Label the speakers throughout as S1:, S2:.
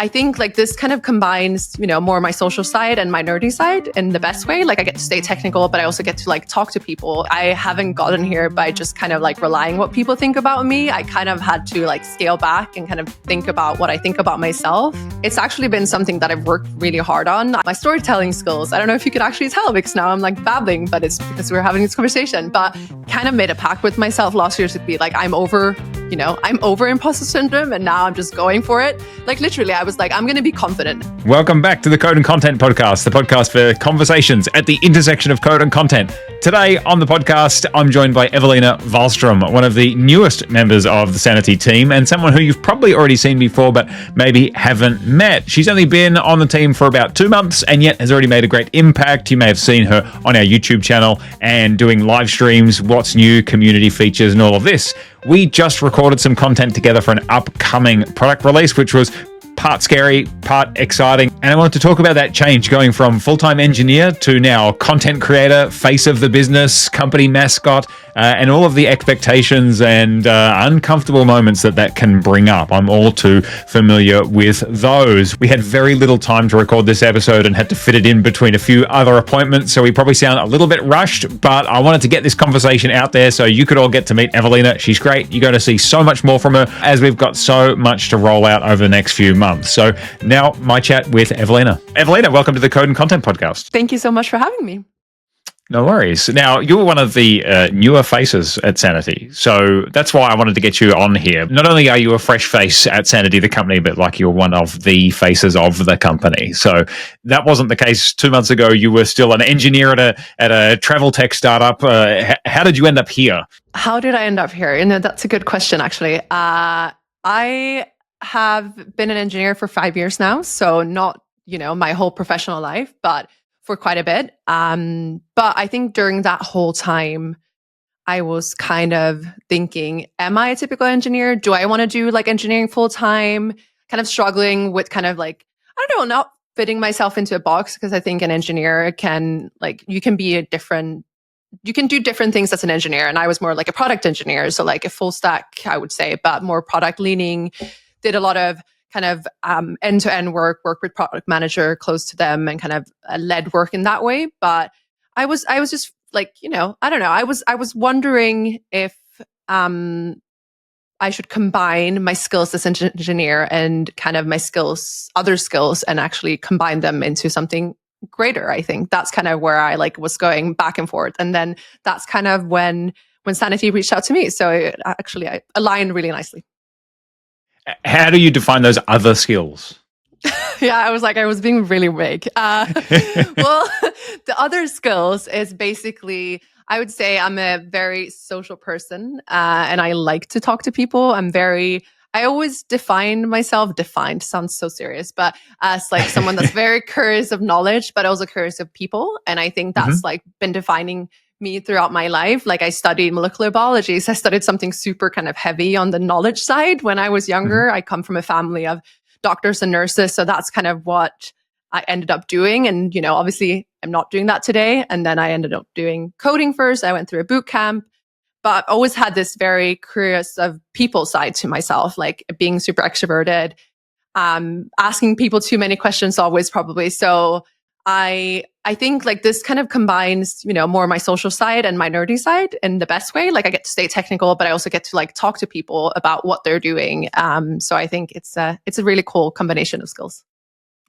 S1: I think like this kind of combines, more my social side and my nerdy side in the best way. Like I get to stay technical, but I also get to like talk to people. I haven't gotten here by just kind of like relying what people think about me. I kind of had to like scale back and kind of think about what I think about myself. It's actually been something that I've worked really hard on. My storytelling skills, I don't know if you could actually tell because now I'm like babbling, but it's because we're having this conversation. But kind of made a pact with myself last year to be like, I'm over imposter syndrome and now I'm just going for it. Like literally, I was like, I'm going to be confident.
S2: Welcome back to the Code and Content Podcast, the podcast for conversations at the intersection of code and content. Today on the podcast, I'm joined by Evelina Wahlström, one of the newest members of the Sanity team and someone who you've probably already seen before, but maybe haven't met. She's only been on the team for about 2 months and yet has already made a great impact. You may have seen her on our YouTube channel and doing live streams, what's new, community features, and all of this. We just recorded some content together for an upcoming product release, which was part scary, part exciting. And I wanted to talk about that change going from full-time engineer to now content creator, face of the business, company mascot, and all of the expectations and uncomfortable moments that can bring up. I'm all too familiar with those. We had very little time to record this episode and had to fit it in between a few other appointments. So we probably sound a little bit rushed, but I wanted to get this conversation out there so you could all get to meet Evelina. She's great. You're going to see so much more from her as we've got so much to roll out over the next few months. So now my chat with Evelina. Evelina, welcome to the Code and Content Podcast.
S1: Thank you so much for having me.
S2: No worries. Now, you're one of the newer faces at Sanity, so that's why I wanted to get you on here. Not only are you a fresh face at Sanity, the company, but like you're one of the faces of the company. So that wasn't the case 2 months ago. You were still an engineer at a travel tech startup. How did you end up here?
S1: How did I end up here? That's a good question, actually. I have been an engineer for 5 years now, so not my whole professional life, but for quite a bit. But I think during that whole time, I was kind of thinking, am I a typical engineer? Do I want to do like engineering full time? Kind of struggling with kind of like, I don't know, not fitting myself into a box, because I think an engineer can you can do different things as an engineer. And I was more like a product engineer. So like a full stack, I would say, but more product leaning, did a lot of kind of end-to-end work with product manager close to them and kind of led work in that way. But I was just like, I don't know. I was wondering if I should combine my skills as an engineer and kind of my other skills, and actually combine them into something greater. I think that's kind of where I was going back and forth. And then that's kind of when Sanity reached out to me. So I aligned really nicely.
S2: How do you define those other skills?
S1: Yeah, I was being really vague. Well, the other skills is basically, I would say I'm a very social person, and I like to talk to people. I always defined sounds so serious, but as like someone that's very curious of knowledge, but also curious of people. And I think that's been defining me throughout my life. Like I studied molecular biology. So I studied something super kind of heavy on the knowledge side when I was younger. I come from a family of doctors and nurses. So that's kind of what I ended up doing. And, obviously I'm not doing that today. And then I ended up doing coding first. I went through a boot camp, but I've always had this very curious of people side to myself, like being super extroverted, asking people too many questions always probably. So I think like this kind of combines, more my social side and my nerdy side in the best way. Like I get to stay technical, but I also get to like talk to people about what they're doing. So I think it's a really cool combination of skills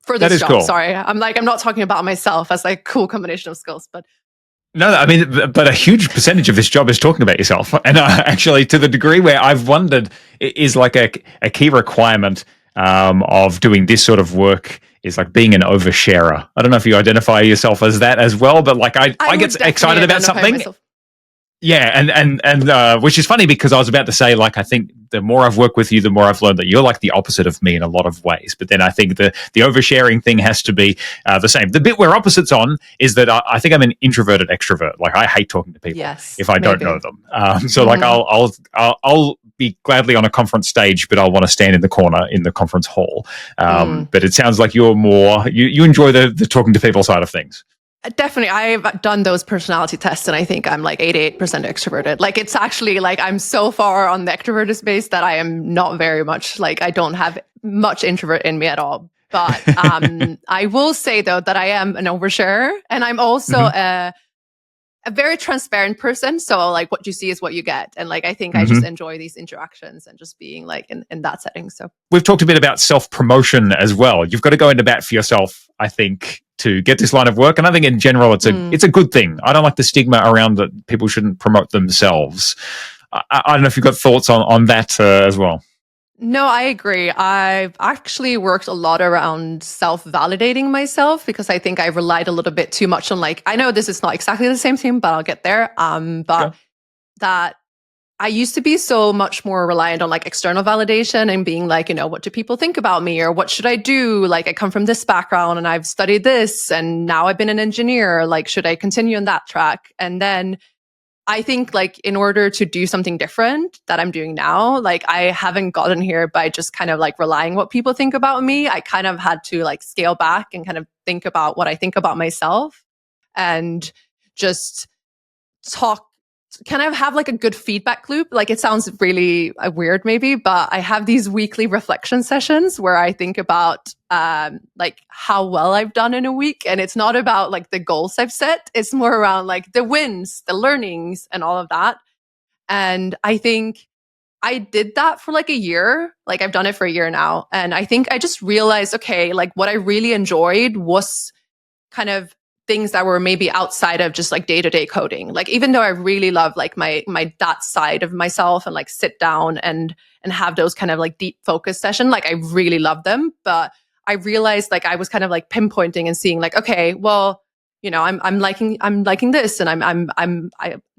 S1: for this job. Cool. Sorry, I'm not talking about myself as like cool combination of skills, but.
S2: No, I mean, but a huge percentage of this job is talking about yourself. And actually, to the degree where I've wondered, is like a key requirement of doing this sort of work is like being an oversharer. I don't know if you identify yourself as that as well, but like I get excited about something. Myself. Yeah, and which is funny because I was about to say, like, I think the more I've worked with you, the more I've learned that you're like the opposite of me in a lot of ways. But then I think the oversharing thing has to be the same. The bit we're opposites on is that I think I'm an introverted extrovert. Like I hate talking to people if I don't know them. So like I'll be gladly on a conference stage, but I'll want to stand in the corner in the conference hall. But it sounds like you're more you enjoy the talking to people side of things.
S1: Definitely. I've done those personality tests and I think I'm like 88% extroverted. Like it's actually like I'm so far on the extroverted space that I am not very much like I don't have much introvert in me at all. But I will say though that I am an oversharer, and I'm also a very transparent person. So like what you see is what you get. And like I think I just enjoy these interactions and just being like in that setting. So
S2: we've talked a bit about self-promotion as well. You've got to go into bat for yourself, I think, to get this line of work. And I think in general it's a good thing. I don't like the stigma around that people shouldn't promote themselves. I don't know if you've got thoughts on that as well.
S1: No, I agree. I've actually worked a lot around self-validating myself because I think I relied a little bit too much on like, I know this is not exactly the same thing, but I'll get there. That I used to be so much more reliant on like external validation and being like, what do people think about me or what should I do? Like I come from this background and I've studied this and now I've been an engineer. Like, should I continue on that track? And then I think like in order to do something different that I'm doing now, like I haven't gotten here by just kind of like relying what people think about me. I kind of had to like scale back and kind of think about what I think about myself and just kind of have like a good feedback loop. Like it sounds really weird maybe, but I have these weekly reflection sessions where I think about like how well I've done in a week. And it's not about like the goals I've set. It's more around like the wins, the learnings and all of that. And I think I did that for like a year. Like I've done it for a year now. And I think I just realized, okay, like what I really enjoyed was kind of things that were maybe outside of just like day-to-day coding. Like even though I really love like my that side of myself and like sit down and have those kind of like deep focus session, like I really love them. But I realized like I was kind of like pinpointing and seeing like, okay, well, I'm liking this and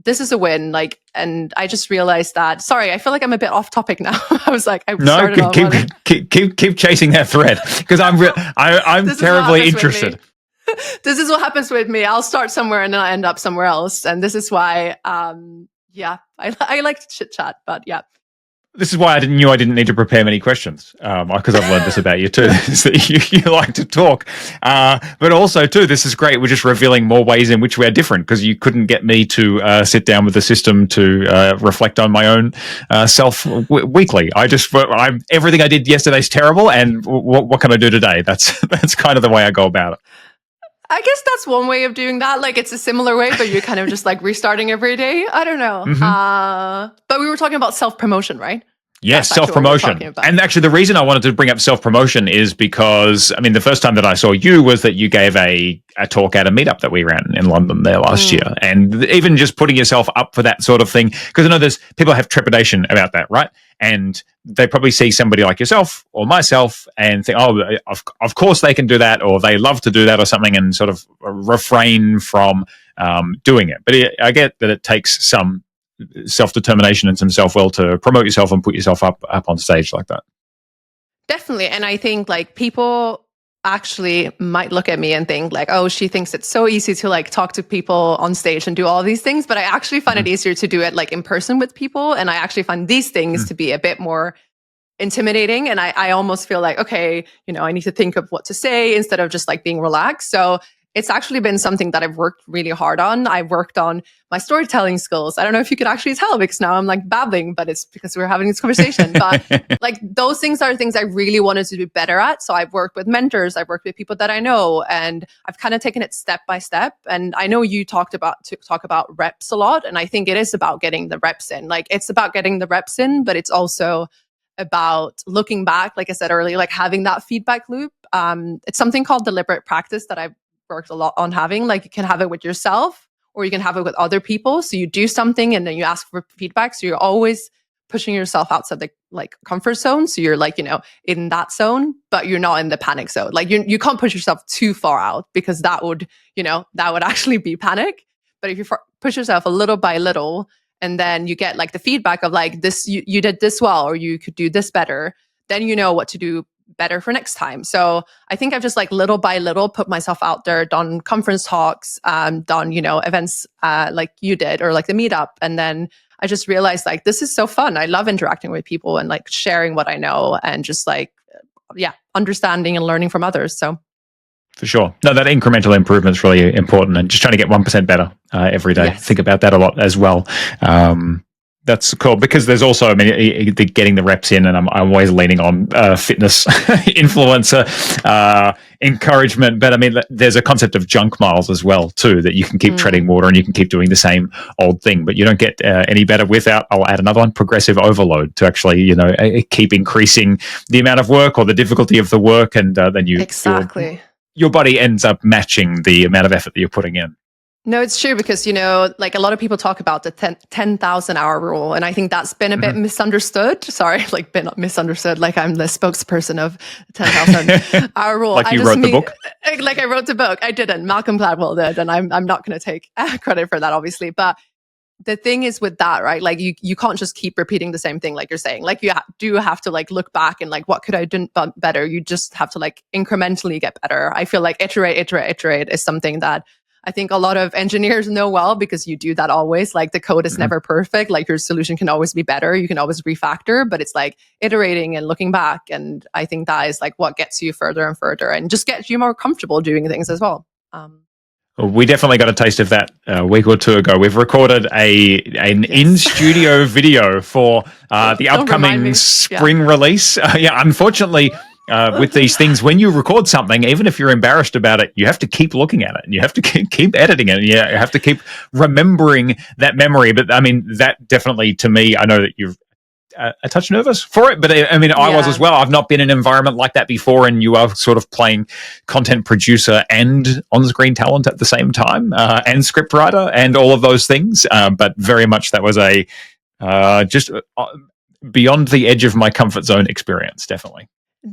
S1: this is a win. Like, and I just realized that, sorry, I feel like I'm a bit off topic now. I was like,
S2: keep chasing that thread because I'm terribly interested.
S1: This is what happens with me. I'll start somewhere and then I end up somewhere else. And this is why, I like to chit chat, but yeah.
S2: This is why I didn't need to prepare many questions because I've learned this about you too, is that you like to talk. But also too, this is great. We're just revealing more ways in which we're different because you couldn't get me to sit down with the system to reflect on my own self weekly. Everything I did yesterday's terrible, and what can I do today? That's kind of the way I go about it.
S1: I guess that's one way of doing that. Like it's a similar way, but you're kind of just like restarting every day. I don't know. But we were talking about self-promotion, right?
S2: Yes, self-promotion. And actually the reason I wanted to bring up self-promotion is because, I mean, the first time that I saw you was that you gave a talk at a meetup that we ran in London there last year. And even just putting yourself up for that sort of thing, because I know there's people have trepidation about that, right? And they probably see somebody like yourself or myself and think, oh, of course they can do that, or they love to do that or something, and sort of refrain from doing it. But I get that it takes some self-determination and some self-will to promote yourself and put yourself up on stage like that.
S1: Definitely. And I think like people actually might look at me and think like, oh, she thinks it's so easy to like talk to people on stage and do all these things. But I actually find it easier to do it like in person with people. And I actually find these things to be a bit more intimidating. And I almost feel like, okay, I need to think of what to say instead of just like being relaxed. So it's actually been something that I've worked really hard on. I've worked on my storytelling skills. I don't know if you could actually tell because now I'm like babbling, but it's because we're having this conversation. But like those things are things I really wanted to be better at. So I've worked with mentors, I've worked with people that I know, and I've kind of taken it step by step. And I know you talk about reps a lot. And I think it is about getting the reps in. Like it's about getting the reps in, but it's also about looking back, like I said earlier, like having that feedback loop. It's something called deliberate practice that I've worked a lot on having. Like you can have it with yourself or you can have it with other people. So you do something and then you ask for feedback. So you're always pushing yourself outside the like comfort zone. So you're like, in that zone, but you're not in the panic zone. Like you can't push yourself too far out because that would actually be panic. But if you push yourself a little by little, and then you get like the feedback of like this, you did this well, or you could do this better, then you know what to do better for next time. So I think I've just like little by little put myself out there, done conference talks, done, events like you did, or like the meetup. And then I just realized like, this is so fun. I love interacting with people and like sharing what I know and just like, understanding and learning from others. So
S2: for sure. No, that incremental improvement is really important, and just trying to get 1% better every day.
S1: Yes.
S2: Think about that a lot as well. That's cool because there's also, I mean, getting the reps in, and I'm always leaning on fitness influencer encouragement. But I mean, there's a concept of junk miles as well too, that you can keep treading water and you can keep doing the same old thing, but you don't get any better without. I'll add another one: progressive overload, to actually, keep increasing the amount of work or the difficulty of the work, and then
S1: Exactly.
S2: your body ends up matching the amount of effort that you're putting in.
S1: No, it's true because, like a lot of people talk about the 10,000 hour rule. And I think that's been a bit misunderstood. Sorry, like been misunderstood. Like I'm the spokesperson of 10,000 hour rule.
S2: Like you wrote the book?
S1: Like I wrote the book. I didn't. Malcolm Gladwell did. And I'm not going to take credit for that, obviously. But the thing is with that, right? Like you can't just keep repeating the same thing, like you're saying. Like you do have to like look back and like, what could I do better? You just have to like incrementally get better. I feel like iterate is something that I think a lot of engineers know well, because you do that always. Like the code is never perfect. Like your solution can always be better. You can always refactor, but it's like iterating and looking back. And I think that is like what gets you further and further and just gets you more comfortable doing things as well.
S2: We definitely got a taste of that a week or two ago. We've recorded an in-studio video for the upcoming spring release. Unfortunately, with these things, when you record something, even if you're embarrassed about it, you have to keep looking at it and you have to keep editing it. And you have to keep remembering that memory. But I mean, that definitely, to me, I know that you've a touch nervous for it, but I mean, I was as well. I've not been in an environment like that before, and you are sort of playing content producer and on-screen talent at the same time, and script writer and all of those things. But very much that was a just beyond the edge of my comfort zone experience, definitely.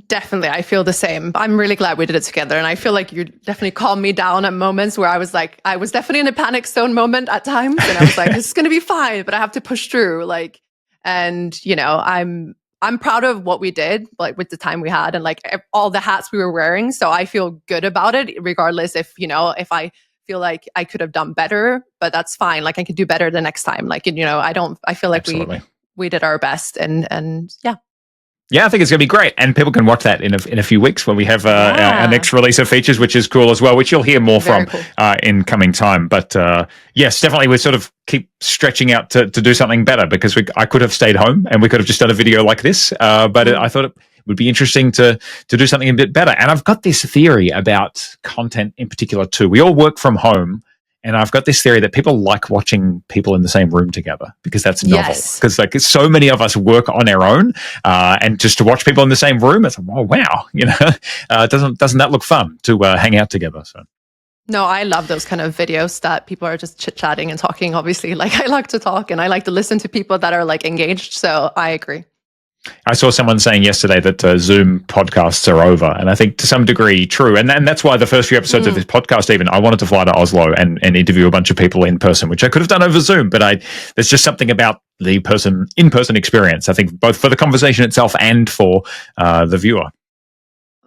S1: Definitely. I feel the same. I'm really glad we did it together. And I feel like you definitely calmed me down at moments where I was definitely in a panic zone moment at times. And I was like, this is going to be fine, but I have to push through. Like, and I'm proud of what we did, like with the time we had and like all the hats we were wearing. So I feel good about it, regardless if I feel like I could have done better, but that's fine. Like I could do better the next time. Like, I feel like we did our best and yeah.
S2: Yeah, I think it's going to be great. And people can watch that in a few weeks when we have our next release of features, which is cool as well, which you'll hear more from in coming time. But yes, definitely we sort of keep stretching out to do something better, because I could have stayed home and we could have just done a video like this. But I thought it would be interesting to do something a bit better. And I've got this theory about content in particular too. We all work from home. And I've got this theory that people like watching people in the same room together, because that's novel. Because like so many of us work on our own, and just to watch people in the same room, it's like, oh wow, doesn't that look fun to hang out together? So.
S1: No, I love those kind of videos that people are just chit-chatting and talking. Obviously, like I like to talk and I like to listen to people that are like engaged. So I agree.
S2: I saw someone saying yesterday that Zoom podcasts are over, and I think to some degree true. And that's why the first few episodes of this podcast, even, I wanted to fly to Oslo and interview a bunch of people in person, which I could have done over Zoom, but there's just something about the in-person experience, I think, both for the conversation itself and for the viewer.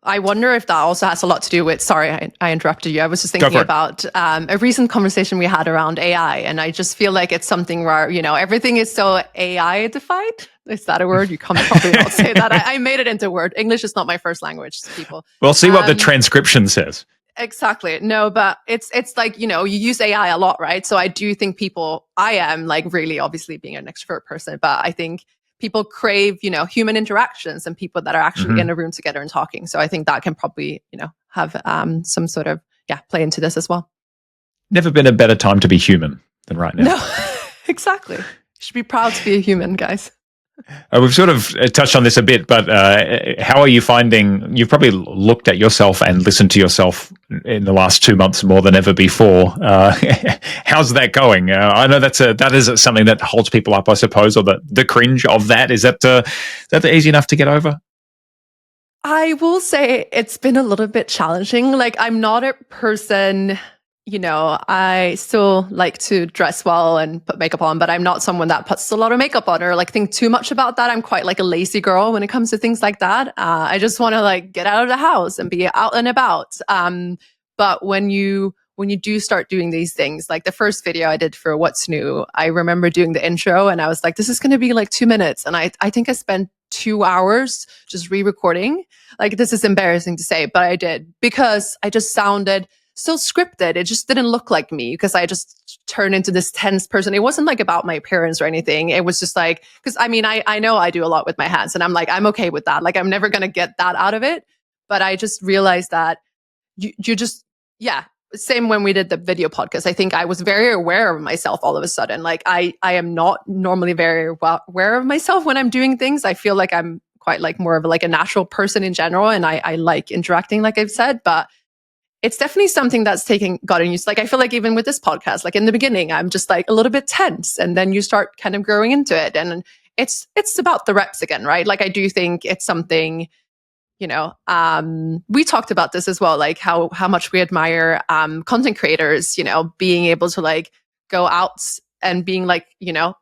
S1: I wonder if that also has a lot to do with, sorry, I interrupted you. I was just thinking about a recent conversation we had around AI. And I just feel like it's something where, everything is so AI-defied. Is that a word? You can't probably not say that. I made it into a word. English is not my first language, people.
S2: We'll see what the transcription says.
S1: Exactly. No, but it's like, you use AI a lot, right? So I do think I am like really obviously being an extrovert person, but I think people crave, human interactions and people that are actually in a room together and talking. So I think that can probably, have some sort of, play into this as well.
S2: Never been a better time to be human than right now.
S1: No, exactly. You should be proud to be a human, guys.
S2: We've sort of touched on this a bit, but how are you finding, you've probably looked at yourself and listened to yourself in the last 2 months more than ever before. How's that going? I know that is something that holds people up, I suppose, or the cringe of that. Is that easy enough to get over?
S1: I will say it's been a little bit challenging. Like I'm not a person... I still like to dress well and put makeup on, but I'm not someone that puts a lot of makeup on or like think too much about that. I'm quite like a lazy girl when it comes to things like that. I just want to like get out of the house and be out and about. But when you do start doing these things, like the first video I did for What's New, I remember doing the intro and I was like, this is going to be like 2 minutes. And I think I spent 2 hours just re-recording. Like, this is embarrassing to say, but I did, because I just sounded so scripted. It just didn't look like me because I just turned into this tense person. It wasn't like about my appearance or anything. It was just like, because I mean, I know I do a lot with my hands, and I'm like, I'm okay with that. Like, I'm never going to get that out of it. But I just realized that you just, yeah. Same when we did the video podcast. I think I was very aware of myself all of a sudden. Like I am not normally very well aware of myself when I'm doing things. I feel like I'm quite like more of like a natural person in general. And I like interacting, like I've said, but it's definitely something that's gotten used. Like I feel like even with this podcast, like in the beginning, I'm just like a little bit tense, and then you start kind of growing into it. And it's about the reps again, right? Like I do think it's something, we talked about this as well, like how much we admire content creators, being able to like go out and being like,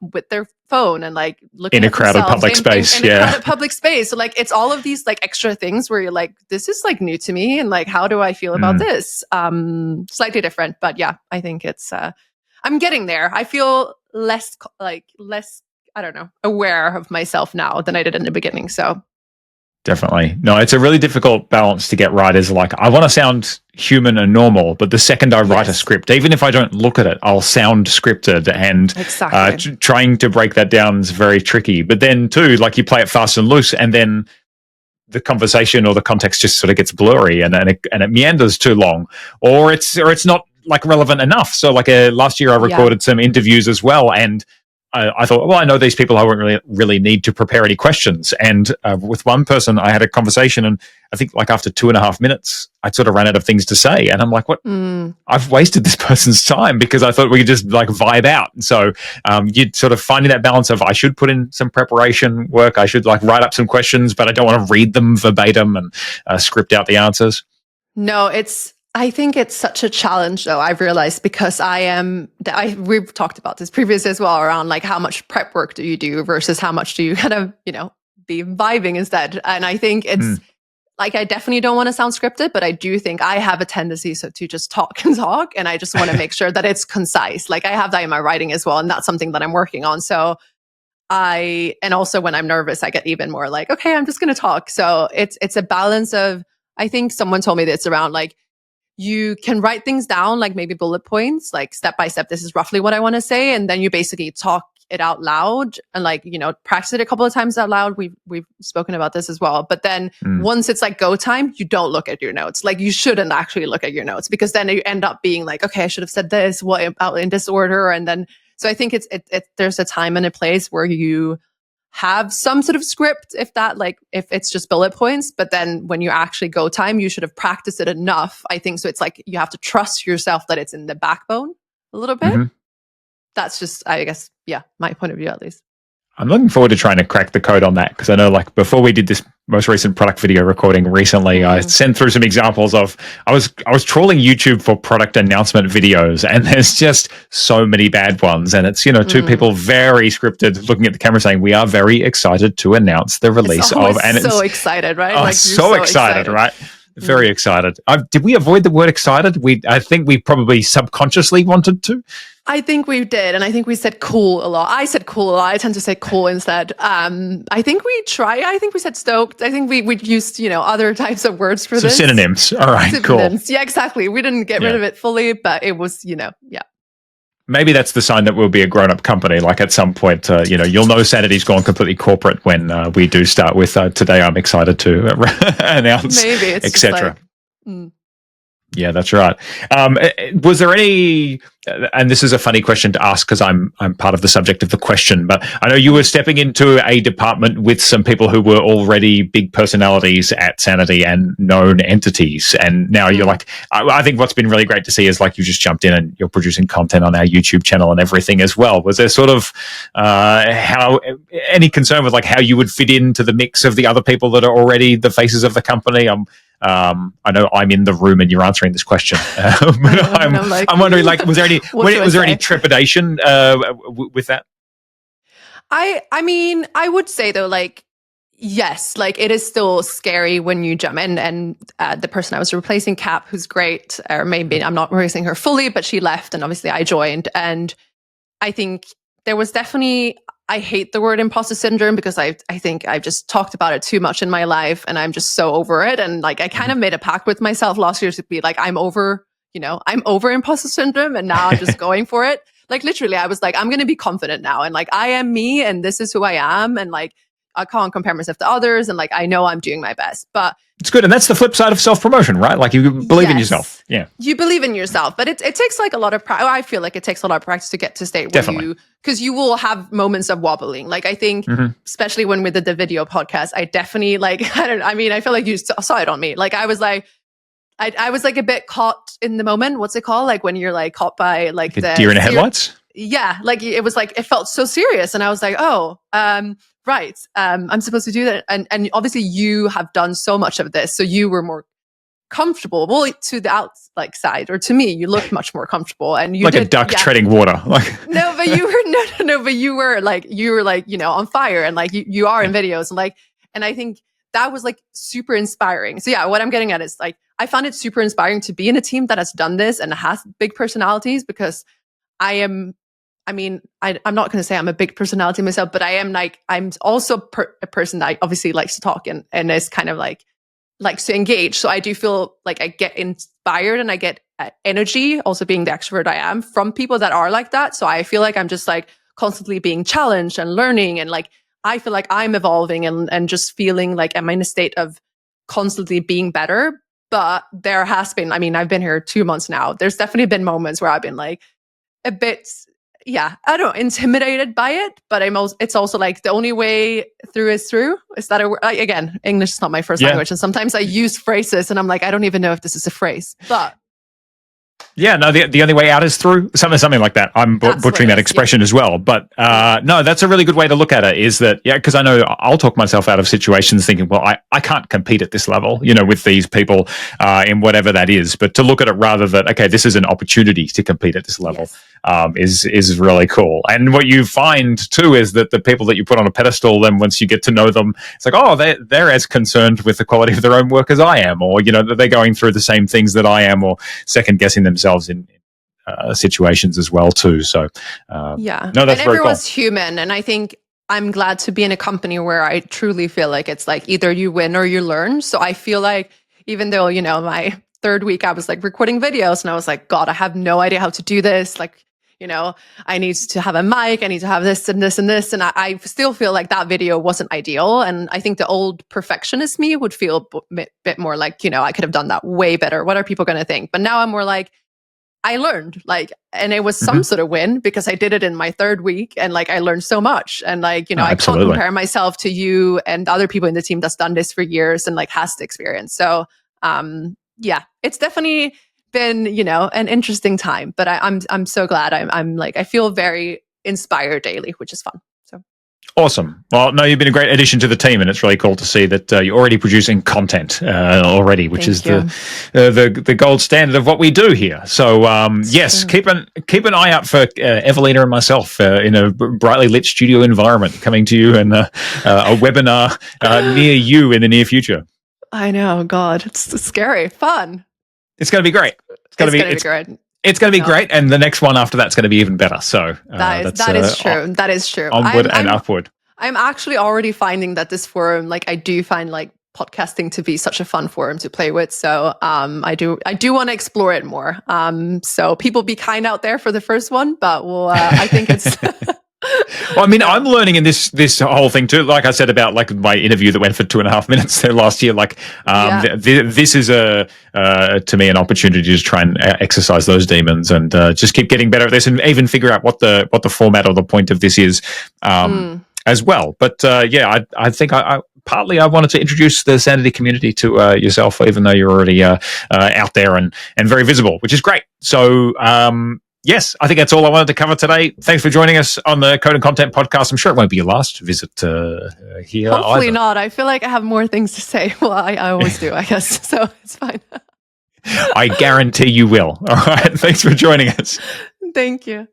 S1: with their phone and like looking
S2: in a crowded public space.
S1: In a crowded public space. So like it's all of these like extra things where you're like, this is like new to me, and like how do I feel about this? Slightly different, but yeah, I think it's I'm getting there. I feel less I don't know, aware of myself now than I did in the beginning. So
S2: definitely. No, it's a really difficult balance to get right. Is like, I want to sound human and normal, but the second I write a script, even if I don't look at it, I'll sound scripted. And trying to break that down is very tricky. But then too, like you play it fast and loose, and then the conversation or the context just sort of gets blurry, and it meanders too long, or it's not like relevant enough. So like last year I recorded some interviews as well, and I thought, well, I know these people. I won't really need to prepare any questions. And with one person, I had a conversation, and I think like after 2.5 minutes, I sort of ran out of things to say. And I'm like, what? I've wasted this person's time because I thought we could just like vibe out. And so you're sort of finding that balance of I should put in some preparation work. I should like write up some questions, but I don't want to read them verbatim and script out the answers.
S1: No, I think it's such a challenge, though, I've realized, because we've talked about this previously as well, around like how much prep work do you do versus how much do you kind of, be vibing instead. And I think it's like, I definitely don't want to sound scripted, but I do think I have a tendency to just talk and talk. And I just want to make sure that it's concise. Like I have that in my writing as well. And that's something that I'm working on. So and also when I'm nervous, I get even more like, okay, I'm just going to talk. So it's a balance of, I think someone told me that it's around like, you can write things down, like maybe bullet points, like step by step, this is roughly what I want to say. And then you basically talk it out loud and like, practice it a couple of times out loud. We've spoken about this as well. But then once it's like go time, you don't look at your notes. Like you shouldn't actually look at your notes, because then you end up being like, okay, I should have said this, what about in this order? And then, so I think there's a time and a place where you have some sort of script, if it's just bullet points, but then when you actually go time, you should have practiced it enough, I think. So it's like you have to trust yourself that it's in the backbone a little bit. That's just, I guess, my point of view at least.
S2: I'm looking forward to trying to crack the code on that, because I know like before we did this most recent product video recording recently, I sent through some examples of I was trawling YouTube for product announcement videos, and there's just so many bad ones. And it's, two people very scripted looking at the camera saying, we are very excited to announce the release of, and
S1: it's so excited, right?
S2: Oh, like, so excited, right? Very excited. Did we avoid the word excited? I think we probably subconsciously wanted to.
S1: I think we did. And I think we said cool a lot. I said cool a lot. I tend to say cool instead. I think we said stoked. I think we used, other types of words for this.
S2: Synonyms. All right, synonyms.
S1: Cool. Yeah, exactly. We didn't get rid of it fully, but it was, yeah.
S2: Maybe that's the sign that we'll be a grown-up company. Like at some point, you'll know Sanity's gone completely corporate when we do start with today I'm excited to announce, etc. Yeah, that's right. Was there any, and this is a funny question to ask because I'm part of the subject of the question, but I know you were stepping into a department with some people who were already big personalities at Sanity and known entities. And now you're like, I think what's been really great to see is like you just jumped in and you're producing content on our YouTube channel and everything as well. Was there sort of any concern with like how you would fit into the mix of the other people that are already the faces of the company? I know I'm in the room and you're answering this question, but I'm wondering, like, was there any trepidation with that?
S1: I mean, I would say though, like, yes, like it is still scary when you jump in, and the person I was replacing, Cap, who's great, or maybe I'm not replacing her fully, but she left, and obviously I joined, and I think there was definitely. I hate the word imposter syndrome because I think I've just talked about it too much in my life, and I'm just so over it. And like, I kind of made a pact with myself last year to be like, I'm over, I'm over imposter syndrome and now I'm just going for it. Like literally, I was like, I'm going to be confident now. And like, I am me and this is who I am. And like, I can't compare myself to others. And like, I know I'm doing my best. But
S2: it's good. And that's the flip side of self-promotion, right? Like you believe in yourself. Yeah.
S1: You believe in yourself. But it takes like a lot of practice. I feel like it takes a lot of practice to get to a state where because you will have moments of wobbling. Like I think, especially when we did the video podcast, I definitely like, I feel like you saw it on me. Like I was like, I was like a bit caught in the moment. What's it called? Like when you're like caught by like the
S2: deer in the headlights?
S1: Yeah. Like it was like, it felt so serious. And I was like, oh, right. I'm supposed to do that. And obviously you have done so much of this. So you were more comfortable. Well, to the side, or to me, you looked much more comfortable. And you
S2: like a duck treading water. Like
S1: no, but you were but you were like on fire and like you are in videos and like, and I think that was like super inspiring. So yeah, what I'm getting at is like, I found it super inspiring to be in a team that has done this and has big personalities because I'm not going to say I'm a big personality myself, but I'm also a person that obviously likes to talk and is kind of like likes to engage. So I do feel like I get inspired and I get energy, also being the extrovert I am, from people that are like that. So I feel like I'm just like constantly being challenged and learning. And like, I feel like I'm evolving and just feeling like I'm in a state of constantly being better. But there has been, I've been here 2 months now. There's definitely been moments where I've been like a bit, I don't know, intimidated by it. But it's also like the only way through is through. Is that again, English is not my first language. And sometimes I use phrases and I'm like, I don't even know if this is a phrase. But
S2: yeah, no, the only way out is through, something like that. I'm butchering that expression as well. But no, that's a really good way to look at it, is that, because I know I'll talk myself out of situations thinking, well, I can't compete at this level, with these people in whatever that is. But to look at it rather that, okay, this is an opportunity to compete at this level. Is really cool. And what you find too is that the people that you put on a pedestal, then once you get to know them, it's like, oh, they're as concerned with the quality of their own work as I am, or that they're going through the same things that I am, or second guessing themselves in situations as well too. So no, that's
S1: and
S2: very cool.
S1: Everyone's human, and I think I'm glad to be in a company where I truly feel like it's like either you win or you learn. So I feel like even though my third week I was like recording videos and I was like, God, I have no idea how to do this. Like, I need to have a mic, I need to have this and this and this. And I still feel like that video wasn't ideal. And I think the old perfectionist me would feel a bit more like, I could have done that way better. What are people going to think? But now I'm more like, I learned, like, and it was some sort of win because I did it in my third week and like, I learned so much. And like, I can't compare myself to you and other people in the team that's done this for years and like has the experience. So, it's definitely been, an interesting time, but I'm so glad. I'm like, I feel very inspired daily, which is fun. So
S2: awesome. Well, no, you've been a great addition to the team, and it's really cool to see that you're already producing content already, which is the gold standard of what we do here. So yes, keep an eye out for Evelina and myself in a brightly lit studio environment coming to you, and a webinar near you in the near future.
S1: I know, God, it's scary, fun.
S2: It's going to be great. It's going to be great. It's going to be great, and the next one after that's going to be even better. So
S1: that is true. That is true.
S2: Onward and upward.
S1: I'm actually already finding that this forum, like I do find like podcasting to be such a fun forum to play with. So I do want to explore it more. So people be kind out there for the first one, but I think it's.
S2: Well, I'm learning in this whole thing too. Like I said about like my interview that went for 2.5 minutes there last year. Like this is to me an opportunity to try and exercise those demons and just keep getting better at this, and even figure out what the format or the point of this is as well. But I think I partly I wanted to introduce the Sanity community to yourself, even though you're already out there and very visible, which is great. So. Yes, I think that's all I wanted to cover today. Thanks for joining us on the Code and Content podcast. I'm sure it won't be your last visit here.
S1: Hopefully
S2: either.
S1: not. I feel like I have more things to say. Well, I always do, I guess. So it's fine.
S2: I guarantee you will. All right. Thanks for joining us.
S1: Thank you.